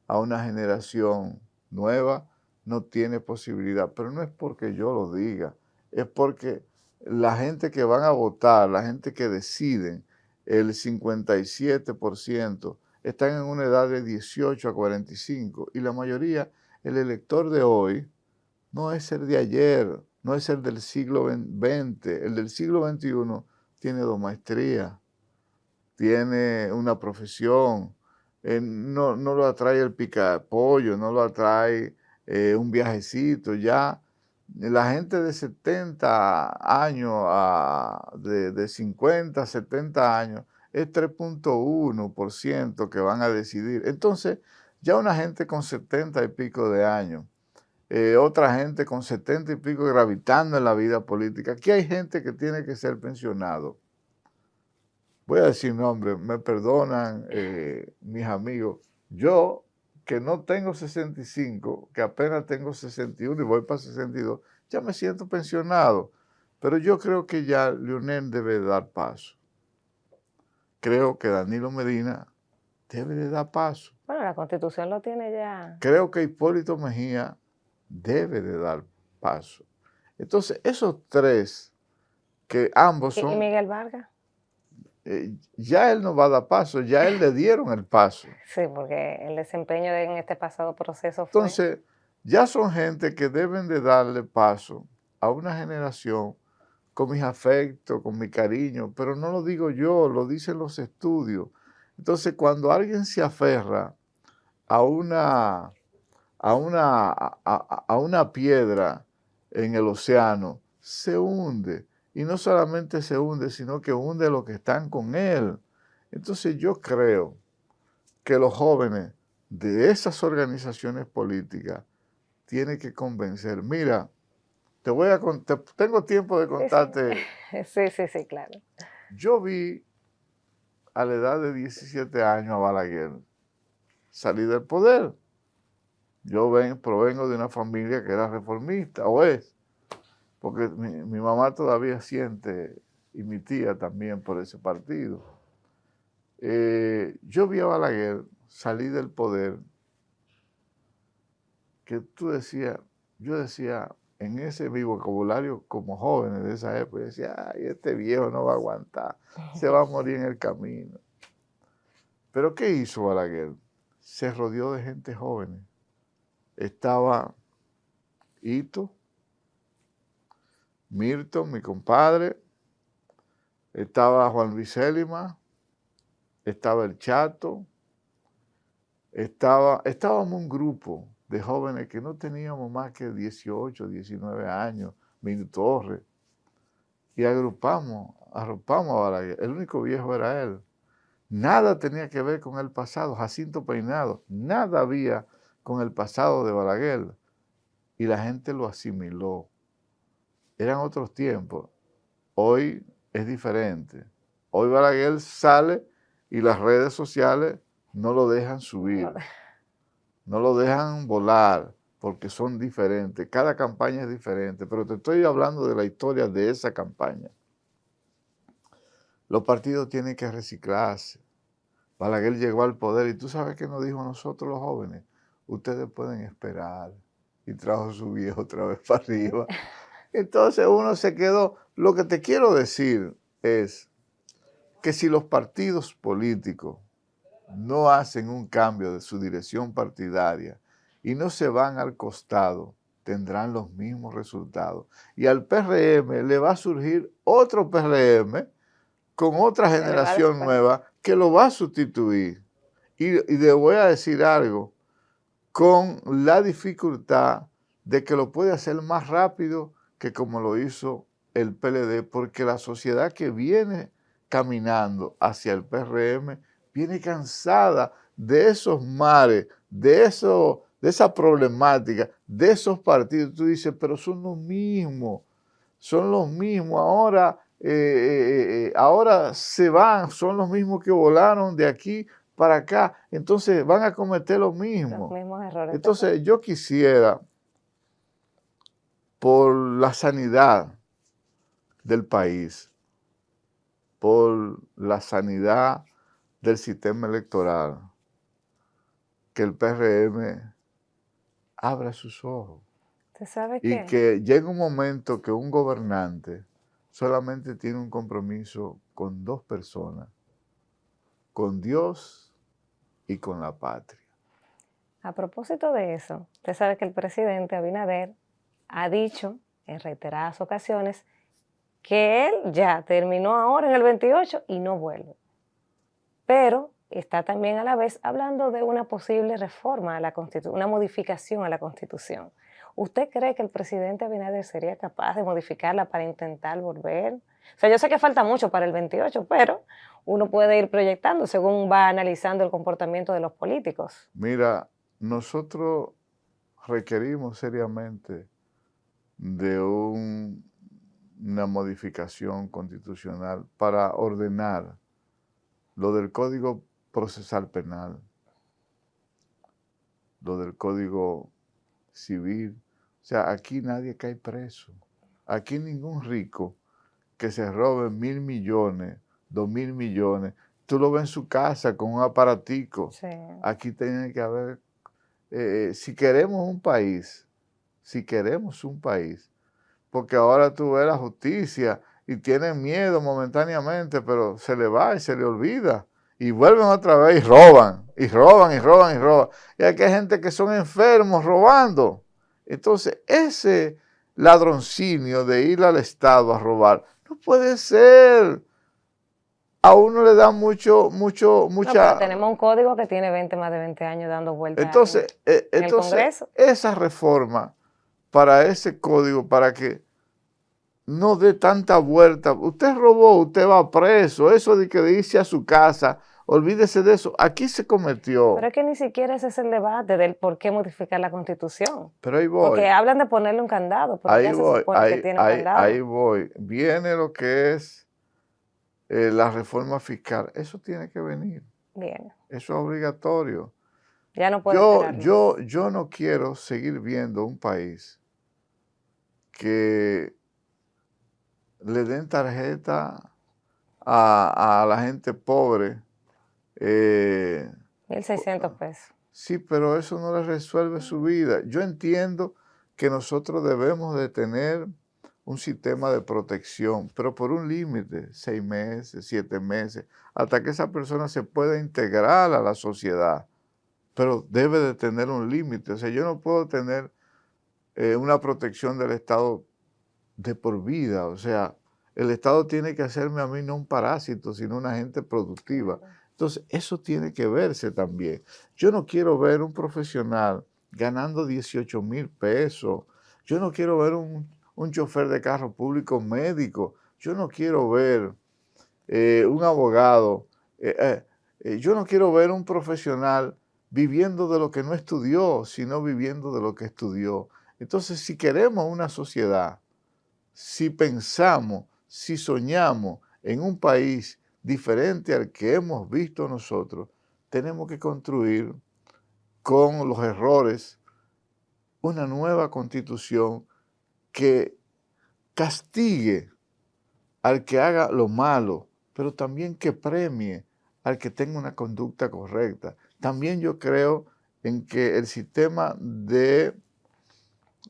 a una generación nueva no tiene posibilidad. Pero no es porque yo lo diga, es porque la gente que van a votar, la gente que deciden, el 57% están en una edad de 18 a 45 y la mayoría, el elector de hoy, no es el de ayer, no es el del siglo XX, el del siglo XXI tiene 2 maestrías, tiene una profesión, no lo atrae el picapollo, no lo atrae un viajecito, ya la gente de 70 años, de 50, 70 años, es 3.1% que van a decidir. Entonces, ya una gente con 70 y pico de años, otra gente con 70 y pico gravitando en la vida política. Aquí hay gente que tiene que ser pensionado. Voy a decir nombres, me perdonan mis amigos. Yo, que no tengo 65, que apenas tengo 61 y voy para 62, ya me siento pensionado. Pero yo creo que ya Leonel debe dar paso. Creo que Danilo Medina debe de dar paso. Bueno, la Constitución lo tiene ya. Creo que Hipólito Mejía debe de dar paso. Entonces, esos tres, que ambos ¿Y son, Miguel Vargas? ya él no va a dar paso, ya él le dieron el paso. Sí, porque el desempeño en este pasado proceso fue... Entonces, ya son gente que deben de darle paso a una generación con mis afectos, con mi cariño, pero no lo digo yo, lo dicen los estudios. Entonces, cuando alguien se aferra a una piedra en el océano, se hunde. Y no solamente se hunde, sino que hunde a los que están con él. Entonces yo creo que los jóvenes de esas organizaciones políticas tienen que convencer. Mira, tengo tiempo de contarte. Sí, claro. Yo vi a la edad de 17 años a Balaguer salir del poder. Yo provengo de una familia que era reformista, o es, porque mi mamá todavía siente, y mi tía también, por ese partido. Yo vi a Balaguer salir del poder, que yo decía, en ese mi vocabulario como jóvenes de esa época, yo decía, ay, este viejo no va a aguantar, se va a morir en el camino. Pero ¿qué hizo Balaguer? Se rodeó de gente joven. Estaba Hito, Milton, mi compadre, estaba Juan Luis Célima, estaba el Chato, estábamos un grupo de jóvenes que no teníamos más que 18, 19 años, Minu Torres, y arropamos a Balaguer. El único viejo era él. Nada tenía que ver con el pasado, Jacinto Peinado, nada había con el pasado de Balaguer, y la gente lo asimiló. Eran otros tiempos. Hoy es diferente. Hoy Balaguer sale y las redes sociales no lo dejan subir, no lo dejan volar, porque son diferentes. Cada campaña es diferente, pero te estoy hablando de la historia de esa campaña. Los partidos tienen que reciclarse. Balaguer llegó al poder y tú sabes qué nos dijo a nosotros los jóvenes. Ustedes pueden esperar. Y trajo su viejo otra vez para arriba. Entonces uno se quedó. Lo que te quiero decir es que si los partidos políticos no hacen un cambio de su dirección partidaria y no se van al costado, tendrán los mismos resultados. Y al PRM le va a surgir otro PRM con otra generación nueva que lo va a sustituir. Y le voy a decir algo, con la dificultad de que lo puede hacer más rápido que como lo hizo el PLD, porque la sociedad que viene caminando hacia el PRM viene cansada de esos mares, de esa problemática, de esos partidos. Tú dices, pero son los mismos. Ahora se van, son los mismos que volaron de aquí para acá, entonces van a cometer lo mismo. Los mismos errores. Entonces yo quisiera, por la sanidad del país, por la sanidad del sistema electoral, que el PRM abra sus ojos. ¿Usted sabe Y qué? que llegue un momento que un gobernante solamente tiene un compromiso con dos personas, con Dios y con la patria. A propósito de eso, usted sabe que el presidente Abinader ha dicho en reiteradas ocasiones que él ya terminó ahora en el 28 y no vuelve. Pero está también a la vez hablando de una posible reforma a la Constitución, una modificación a la Constitución. ¿Usted cree que el presidente Abinader sería capaz de modificarla para intentar volver? O sea, yo sé que falta mucho para el 28, pero uno puede ir proyectando según va analizando el comportamiento de los políticos. Mira, nosotros requerimos seriamente de una modificación constitucional para ordenar lo del Código Procesal Penal, lo del Código Civil. O sea, aquí nadie cae preso. Aquí ningún rico que se robe 1.000 millones, 2.000 millones, tú lo ves en su casa con un aparatico. Sí. Aquí tiene que haber, si queremos un país si queremos un país. Porque ahora tú ves la justicia y tienen miedo momentáneamente, pero se le va y se le olvida. Y vuelven otra vez y roban, y roban, y roban, y roban. Y aquí hay gente que son enfermos robando. Entonces, ese ladroncinio de ir al Estado a robar, no puede ser. A uno le da mucha... No, pero tenemos un código que tiene más de 20 años dando vueltas Entonces, en el Congreso. Esa reforma para ese código, para que no dé tanta vuelta. Usted robó, usted va preso. Eso de que irse a su casa, olvídese de eso. Aquí se cometió. Pero es que ni siquiera ese es el debate del por qué modificar la Constitución. Pero ahí voy. Porque hablan de ponerle un candado, pero ahí ya voy, se supone que tiene candado. Ahí voy. Viene lo que es la reforma fiscal. Eso tiene que venir. Bien. Eso es obligatorio. Ya no puede esperar más. Yo no quiero seguir viendo un país que le den tarjeta a la gente pobre. 1.600 pesos. Sí, pero eso no le resuelve su vida. Yo entiendo que nosotros debemos de tener un sistema de protección, pero por un límite, 6 meses, 7 meses, hasta que esa persona se pueda integrar a la sociedad. Pero debe de tener un límite. O sea, yo no puedo tener una protección del Estado de por vida. O sea, el Estado tiene que hacerme a mí no un parásito, sino una gente productiva. Entonces, eso tiene que verse también. Yo no quiero ver un profesional ganando 18,000 pesos. Yo no quiero ver un chofer de carro público médico. Yo no quiero ver un abogado. Yo no quiero ver un profesional viviendo de lo que no estudió, sino viviendo de lo que estudió. Entonces, si queremos una sociedad, si pensamos, si soñamos en un país diferente al que hemos visto nosotros, tenemos que construir con los errores una nueva constitución que castigue al que haga lo malo, pero también que premie al que tenga una conducta correcta. También yo creo en que el sistema de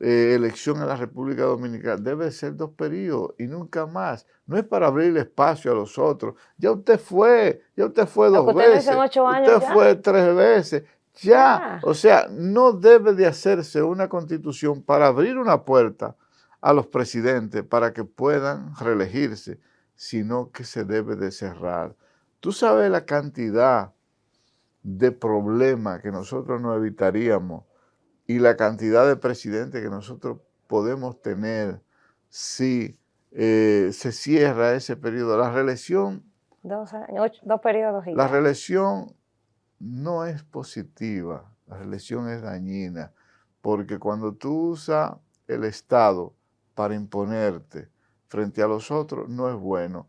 elección en la República Dominicana debe ser 2 periodos y nunca más. No es para abrirle espacio a los otros. Ya usted fue 2 veces, 8 años usted fue 3 veces. Ya, o sea, no debe de hacerse una constitución para abrir una puerta a los presidentes para que puedan reelegirse, sino que se debe de cerrar. Tú sabes la cantidad de problemas que nosotros no evitaríamos y la cantidad de presidentes que nosotros podemos tener si se cierra ese periodo. La reelección... 2 años, 2 periodos. La reelección no es positiva, la reelección es dañina, porque cuando tú usas el Estado para imponerte frente a los otros, no es bueno.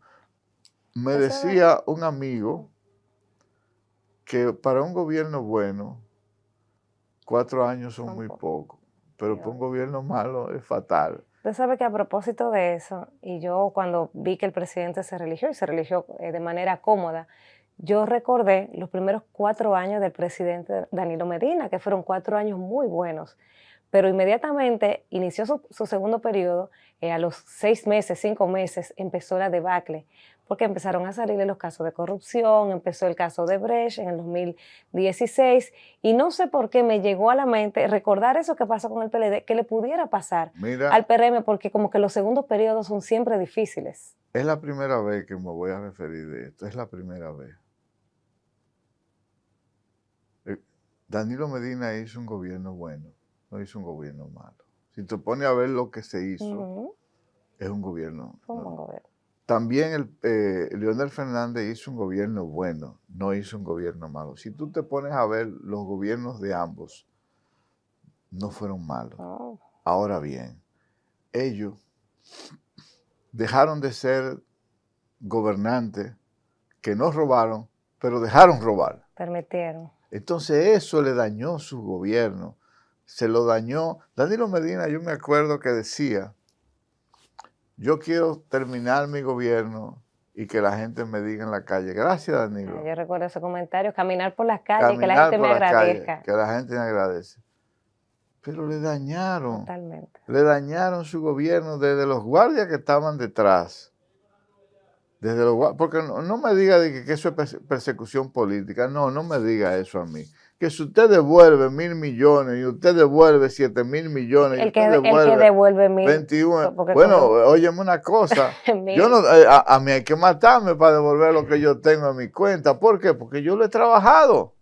Me decía un amigo que para un gobierno bueno, 4 años son muy poco, pero para un gobierno malo es fatal. Usted sabe que a propósito de eso, y yo cuando vi que el presidente se religió, y se religió de manera cómoda, yo recordé los primeros 4 años del presidente Danilo Medina, que fueron 4 años muy buenos. Pero inmediatamente inició su segundo periodo, a los 6 meses, 5 meses, empezó la debacle, porque empezaron a salirle los casos de corrupción, empezó el caso de Brecht en el 2016, y no sé por qué me llegó a la mente recordar eso que pasó con el PLD, que le pudiera pasar al PRM, porque como que los segundos periodos son siempre difíciles. Es la primera vez que me voy a referir de esto, es la primera vez. Danilo Medina hizo un gobierno bueno, no hizo un gobierno malo. Si te pones a ver lo que se hizo, es un gobierno. Fue un buen gobierno. También Leonel Fernández hizo un gobierno bueno, no hizo un gobierno malo. Si tú te pones a ver los gobiernos de ambos, no fueron malos. Oh. Ahora bien, ellos dejaron de ser gobernantes que no robaron, pero dejaron robar. Permitieron. Entonces eso le dañó su gobierno, se lo dañó. Danilo Medina, yo me acuerdo que decía, yo quiero terminar mi gobierno y que la gente me diga en la calle, gracias Danilo. Yo recuerdo ese comentario, caminar por las calles, que la gente me agradezca. Que la gente me agradece. pero Totalmente. le dañaron su gobierno desde los guardias que estaban detrás. Porque no me diga que eso es persecución política, no me diga eso a mí. Que si usted devuelve 1.000 millones y usted devuelve 7.000 millones y usted El que devuelve 21. porque Bueno, óyeme una cosa, yo no, a mí hay que matarme para devolver lo que yo tengo en mi cuenta. ¿Por qué? Porque yo lo he trabajado.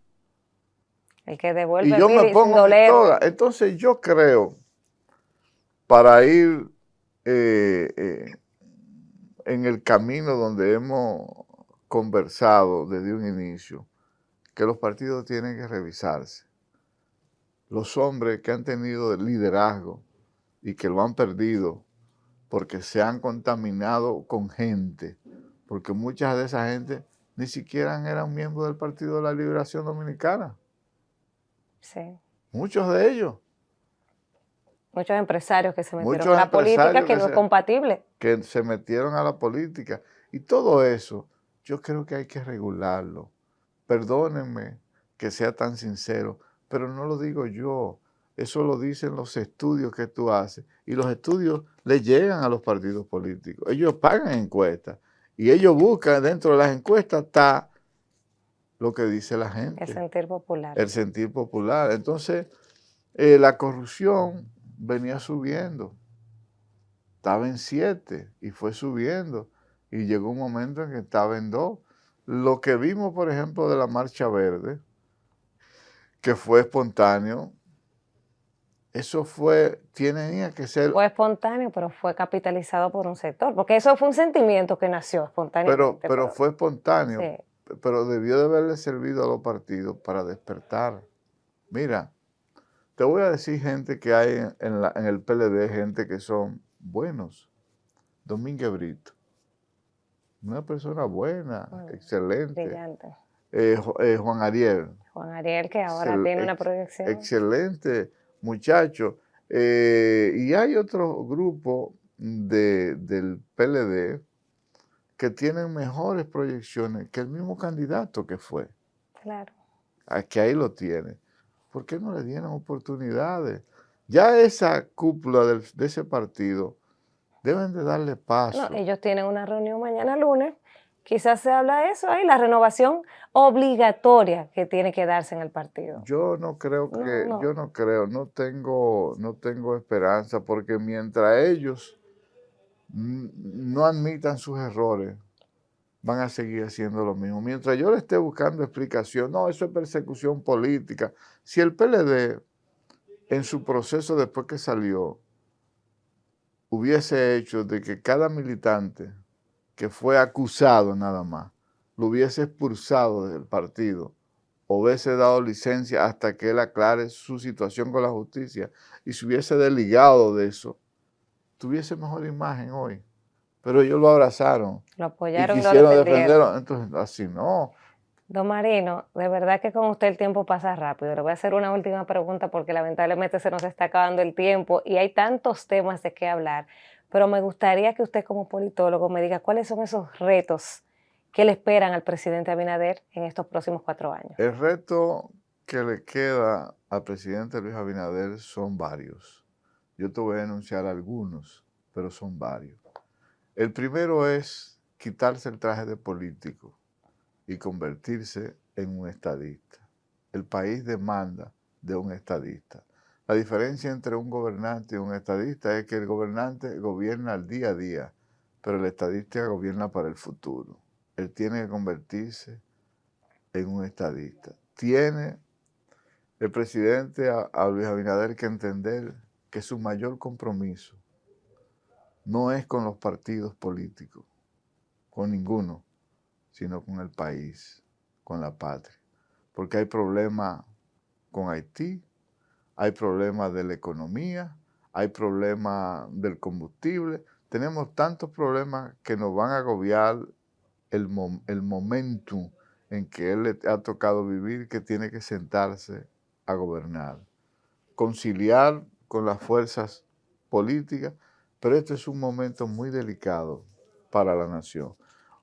El que devuelve Y yo me pongo en toga. Entonces yo creo, para ir en el camino donde hemos conversado desde un inicio, que los partidos tienen que revisarse. Los hombres que han tenido liderazgo y que lo han perdido porque se han contaminado con gente, porque muchas de esa gente ni siquiera eran miembros del Partido de la Liberación Dominicana. Sí. Muchos de ellos. Muchos empresarios que se metieron a la política, que no es compatible. Que se metieron a la política. Y todo eso, yo creo que hay que regularlo. Perdónenme que sea tan sincero, pero no lo digo yo. Eso lo dicen los estudios que tú haces. Y los estudios le llegan a los partidos políticos. Ellos pagan encuestas. Y ellos buscan, dentro de las encuestas está lo que dice la gente. El sentir popular. El sentir popular. Entonces, la corrupción venía subiendo. Estaba en 7 y fue subiendo. Y llegó un momento en que estaba en 2. Lo que vimos, por ejemplo, de la Marcha Verde, que fue espontáneo, eso tenía que ser... Fue espontáneo, pero fue capitalizado por un sector, porque eso fue un sentimiento que nació espontáneamente. Pero fue espontáneo, sí. Pero debió de haberle servido a los partidos para despertar. Mira, te voy a decir gente que hay en el PLD, gente que son buenos. Domínguez Brito, una persona buena, excelente. Brillante. Juan Ariel. Juan Ariel, que ahora tiene una proyección. Excelente muchacho. Y hay otro grupo del PLD que tienen mejores proyecciones que el mismo candidato que fue. Claro. Que ahí lo tiene. ¿Por qué no le dieron oportunidades? Ya esa cúpula de ese partido deben de darle paso. No, ellos tienen una reunión mañana lunes. Quizás se habla de eso ahí, la renovación obligatoria que tiene que darse en el partido. Yo no creo no tengo esperanza, porque mientras ellos no admitan sus errores, van a seguir haciendo lo mismo. Mientras yo le esté buscando explicación, no, eso es persecución política. Si el PLD, en su proceso después que salió, hubiese hecho de que cada militante que fue acusado nada más, lo hubiese expulsado del partido, o hubiese dado licencia hasta que él aclare su situación con la justicia y se hubiese desligado de eso, tuviese mejor imagen hoy. Pero ellos lo abrazaron. Lo apoyaron y quisieron lo defendieron. defenderlo. Entonces, así no. Don Marino, de verdad que con usted el tiempo pasa rápido. Le voy a hacer una última pregunta porque lamentablemente se nos está acabando el tiempo y hay tantos temas de qué hablar. Pero me gustaría que usted como politólogo me diga cuáles son esos retos que le esperan al presidente Abinader en estos próximos 4 años. El reto que le queda al presidente Luis Abinader son varios. Yo te voy a enunciar algunos, pero son varios. El primero es quitarse el traje de político y convertirse en un estadista. El país demanda de un estadista. La diferencia entre un gobernante y un estadista es que el gobernante gobierna al día a día, pero el estadista gobierna para el futuro. Él tiene que convertirse en un estadista. Tiene el presidente a Luis Abinader que entender que su mayor compromiso no es con los partidos políticos, con ninguno, sino con el país, con la patria. Porque hay problemas con Haití, hay problemas de la economía, hay problemas del combustible. Tenemos tantos problemas que nos van a agobiar el momentum en que él le ha tocado vivir, que tiene que sentarse a gobernar. Conciliar con las fuerzas políticas, pero este es un momento muy delicado para la nación.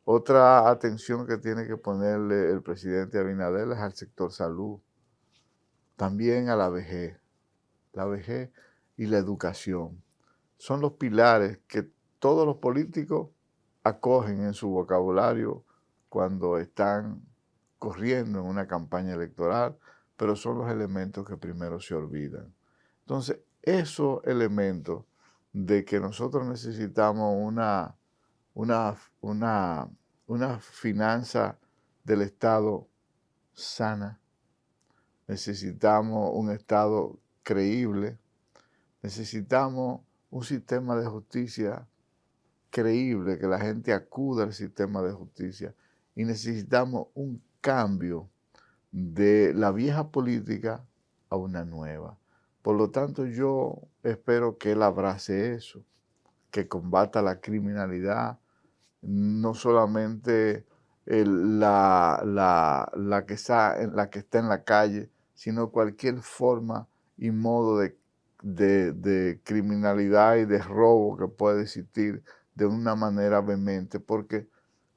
Otra atención que tiene que ponerle el presidente Abinader es al sector salud, también a la vejez. la vejez y la educación. Son los pilares que todos los políticos acogen en su vocabulario cuando están corriendo en una campaña electoral, pero son los elementos que primero se olvidan. Entonces, esos elementos de que nosotros necesitamos una finanza del Estado sana, necesitamos un Estado creíble, necesitamos un sistema de justicia creíble, que la gente acuda al sistema de justicia, y necesitamos un cambio de la vieja política a una nueva. Por lo tanto, yo espero que él abrace eso, que combata la criminalidad, no solamente la que está en la calle, sino cualquier forma y modo de criminalidad y de robo que puede existir de una manera vehemente, porque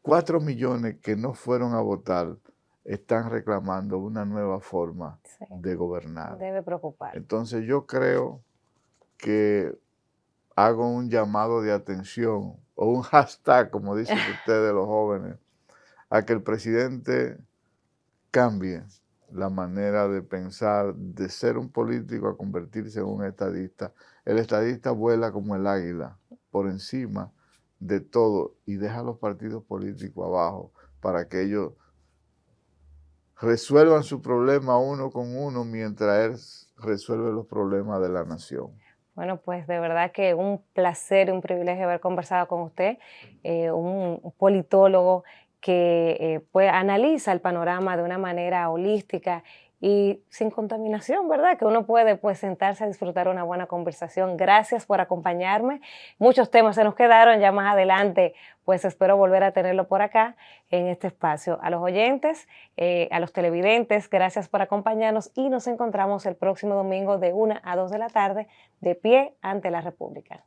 4 millones que no fueron a votar están reclamando una nueva forma de gobernar. Debe preocupar. Entonces yo creo que hago un llamado de atención o un hashtag, como dicen ustedes los jóvenes, a que el presidente cambie la manera de pensar, de ser un político a convertirse en un estadista. El estadista vuela como el águila, por encima de todo, y deja a los partidos políticos abajo para que ellos resuelvan su problema uno con uno mientras él resuelve los problemas de la nación. Bueno, pues de verdad que un placer y un privilegio haber conversado con usted, un politólogo que pues analiza el panorama de una manera holística y sin contaminación, ¿verdad? Que uno puede pues sentarse a disfrutar una buena conversación. Gracias por acompañarme. Muchos temas se nos quedaron, ya más adelante pues espero volver a tenerlo por acá en este espacio. A los oyentes, a los televidentes, gracias por acompañarnos y nos encontramos el próximo domingo de 1 a 2 de la tarde de pie ante la República.